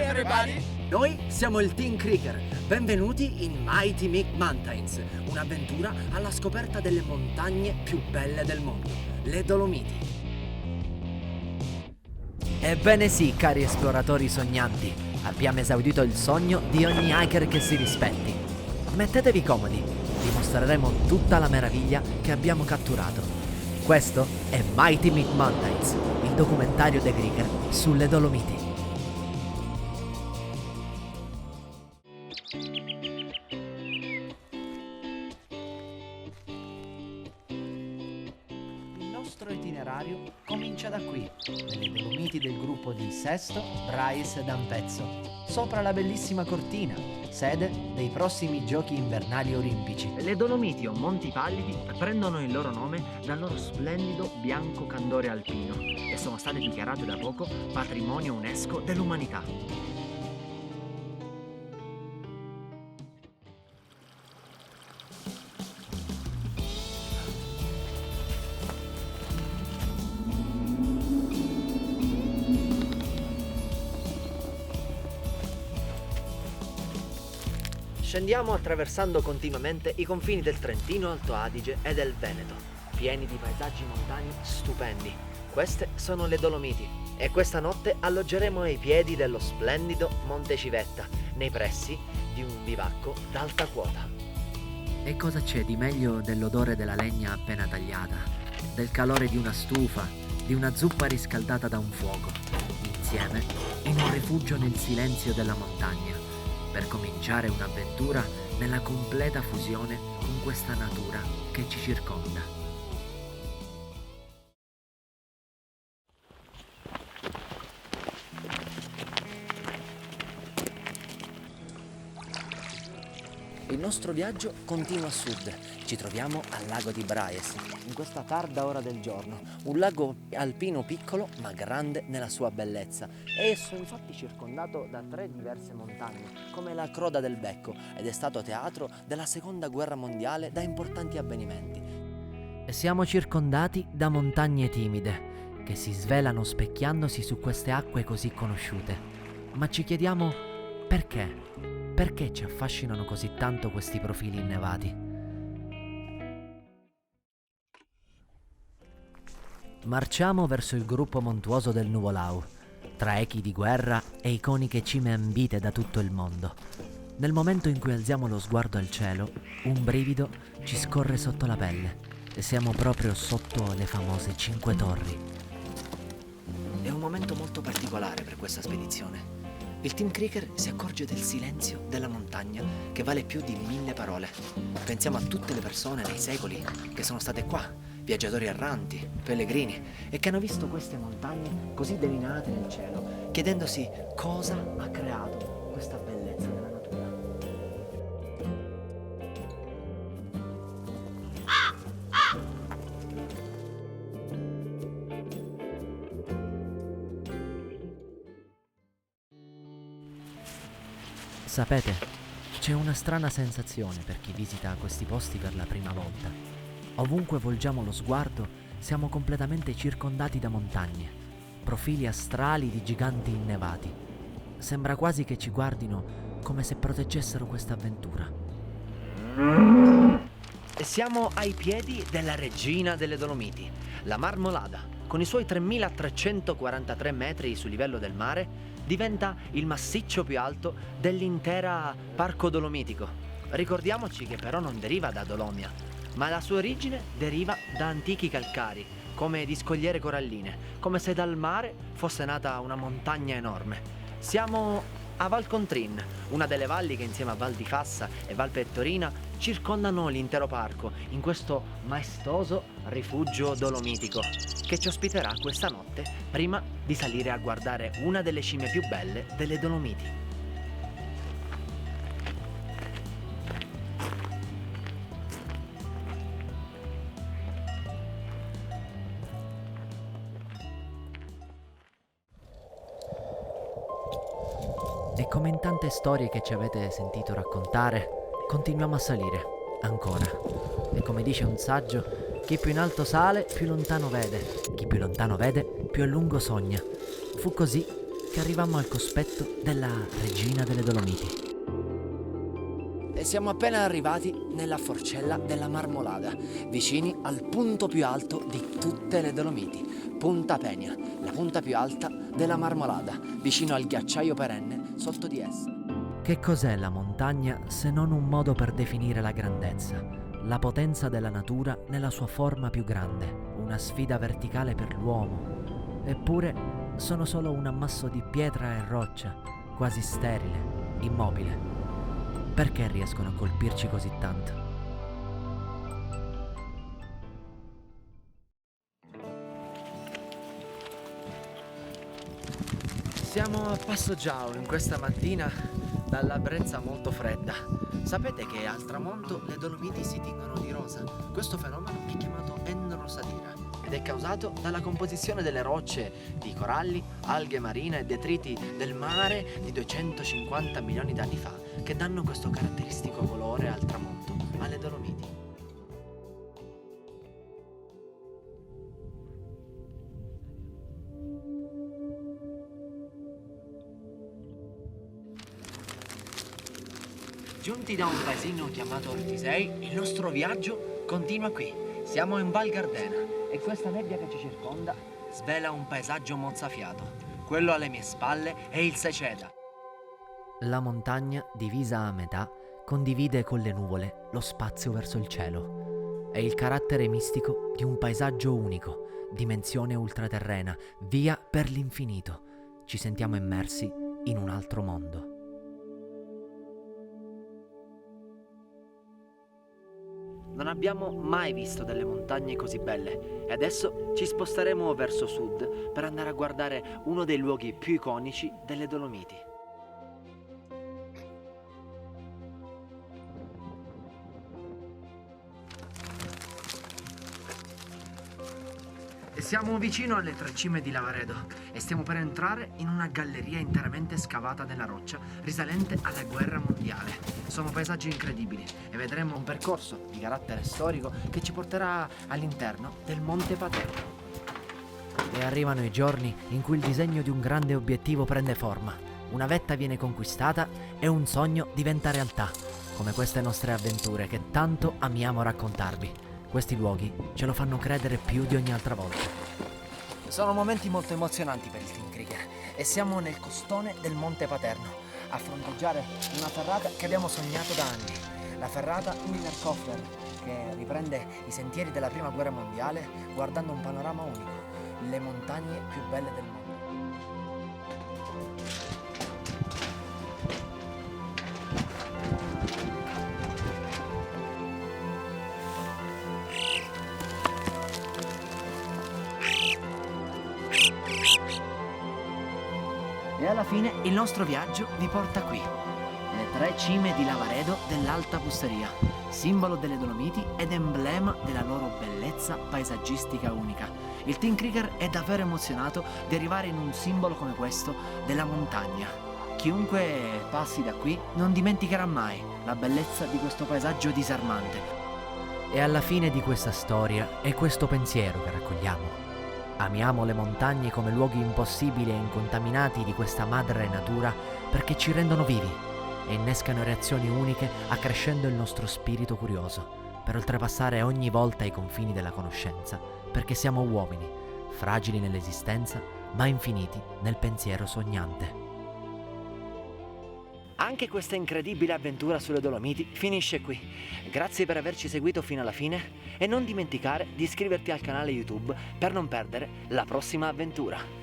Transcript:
everybody! Noi siamo il Team Krieger. Benvenuti in Mighty Mick Mountains, un'avventura alla scoperta delle montagne più belle del mondo, le Dolomiti. Ebbene sì, cari esploratori sognanti, abbiamo esaudito il sogno di ogni hiker che si rispetti. Mettetevi comodi, vi mostreremo tutta la meraviglia che abbiamo catturato. Questo è Mighty Mick Mountains, il documentario dei Krieger sulle Dolomiti. Il nostro itinerario comincia da qui, nelle Dolomiti del gruppo di Sesto, Bryce e D'Ampezzo, sopra la bellissima Cortina, sede dei prossimi Giochi Invernali Olimpici. Le Dolomiti o Monti Pallidi prendono il loro nome dal loro splendido bianco candore alpino e sono state dichiarate da poco patrimonio UNESCO dell'umanità. Scendiamo attraversando continuamente i confini del Trentino Alto Adige e del Veneto, pieni di paesaggi montani stupendi. Queste sono le Dolomiti e questa notte alloggeremo ai piedi dello splendido Monte Civetta, nei pressi di un bivacco d'alta quota. E cosa c'è di meglio dell'odore della legna appena tagliata, del calore di una stufa, di una zuppa riscaldata da un fuoco, insieme in un rifugio nel silenzio della montagna, per cominciare un'avventura nella completa fusione con questa natura che ci circonda. Il nostro viaggio continua a sud. Ci troviamo al lago di Bryce, in questa tarda ora del giorno. Un lago alpino piccolo ma grande nella sua bellezza. È esso infatti circondato da 3 diverse montagne, come la Croda del Becco, ed è stato teatro della Seconda Guerra Mondiale da importanti avvenimenti. E siamo circondati da montagne timide, che si svelano specchiandosi su queste acque così conosciute. Ma ci chiediamo perché? Perché ci affascinano così tanto questi profili innevati? Marciamo verso il gruppo montuoso del Nuvolau, tra echi di guerra e iconiche cime ambite da tutto il mondo. Nel momento in cui alziamo lo sguardo al cielo, un brivido ci scorre sotto la pelle e siamo proprio sotto le famose 5 torri. È un momento molto particolare per questa spedizione. Il Team Krieger si accorge del silenzio della montagna che vale più di 1000 parole. Pensiamo a tutte le persone nei secoli che sono state qua, viaggiatori erranti, pellegrini, e che hanno visto queste montagne così delineate nel cielo, chiedendosi cosa ha creato questa bellezza della natura. Sapete, c'è una strana sensazione per chi visita questi posti per la prima volta. Ovunque volgiamo lo sguardo, siamo completamente circondati da montagne, profili astrali di giganti innevati. Sembra quasi che ci guardino come se proteggessero questa avventura. E siamo ai piedi della regina delle Dolomiti, la Marmolada, con i suoi 3343 metri sul livello del mare, diventa il massiccio più alto dell'intera parco dolomitico. Ricordiamoci che però non deriva da Dolomia, ma la sua origine deriva da antichi calcari, come di scogliere coralline, come se dal mare fosse nata una montagna enorme. Siamo a Val Contrin, una delle valli che insieme a Val di Fassa e Val Pettorina circondano l'intero parco, in questo maestoso rifugio dolomitico che ci ospiterà questa notte prima di salire a guardare una delle cime più belle delle Dolomiti. E come in tante storie che ci avete sentito raccontare, continuiamo a salire, ancora. E come dice un saggio, chi più in alto sale, più lontano vede. Chi più lontano vede, più a lungo sogna. Fu così che arrivammo al cospetto della Regina delle Dolomiti. E siamo appena arrivati nella forcella della Marmolada, vicini al punto più alto di tutte le Dolomiti, Punta Peña, la punta più alta della Marmolada, vicino al ghiacciaio perenne sotto di essa. Che cos'è la montagna se non un modo per definire la grandezza, la potenza della natura nella sua forma più grande, una sfida verticale per l'uomo? Eppure sono solo un ammasso di pietra e roccia, quasi sterile, immobile. Perché riescono a colpirci così tanto? Siamo a Passo Giao in questa mattina dalla brezza molto fredda. Sapete che al tramonto le Dolomiti si tingono di rosa? Questo fenomeno è chiamato enrosadira ed è causato dalla composizione delle rocce di coralli, alghe marine e detriti del mare di 250 milioni di anni fa che danno questo caratteristico colore al tramonto alle Dolomiti. Giunti da un paesino chiamato Ortisei, il nostro viaggio continua qui. Siamo in Val Gardena e questa nebbia che ci circonda svela un paesaggio mozzafiato. Quello alle mie spalle è il Seceda. La montagna, divisa a metà, condivide con le nuvole lo spazio verso il cielo. È il carattere mistico di un paesaggio unico, dimensione ultraterrena, via per l'infinito. Ci sentiamo immersi in un altro mondo. Non abbiamo mai visto delle montagne così belle e adesso ci sposteremo verso sud per andare a guardare uno dei luoghi più iconici delle Dolomiti. Siamo vicino alle tre cime di Lavaredo e stiamo per entrare in una galleria interamente scavata nella roccia risalente alla guerra mondiale. Sono paesaggi incredibili e vedremo un percorso di carattere storico che ci porterà all'interno del Monte Paterno. E arrivano i giorni in cui il disegno di un grande obiettivo prende forma, una vetta viene conquistata e un sogno diventa realtà, come queste nostre avventure che tanto amiamo raccontarvi. Questi luoghi ce lo fanno credere più di ogni altra volta. Sono momenti molto emozionanti per il Team Krieger e siamo nel costone del Monte Paterno a fronteggiare una ferrata che abbiamo sognato da anni. La ferrata Wiener Kofler, che riprende i sentieri della Prima Guerra Mondiale guardando un panorama unico, le montagne più belle del mondo. E alla fine il nostro viaggio vi porta qui, le tre cime di Lavaredo dell'Alta Pusteria, simbolo delle Dolomiti ed emblema della loro bellezza paesaggistica unica. Il Team Krieger è davvero emozionato di arrivare in un simbolo come questo della montagna. Chiunque passi da qui non dimenticherà mai la bellezza di questo paesaggio disarmante. E alla fine di questa storia è questo pensiero che raccogliamo. Amiamo le montagne come luoghi impossibili e incontaminati di questa madre natura perché ci rendono vivi e innescano reazioni uniche accrescendo il nostro spirito curioso per oltrepassare ogni volta i confini della conoscenza perché siamo uomini, fragili nell'esistenza ma infiniti nel pensiero sognante. Anche questa incredibile avventura sulle Dolomiti finisce qui. Grazie per averci seguito fino alla fine e non dimenticare di iscriverti al canale YouTube per non perdere la prossima avventura.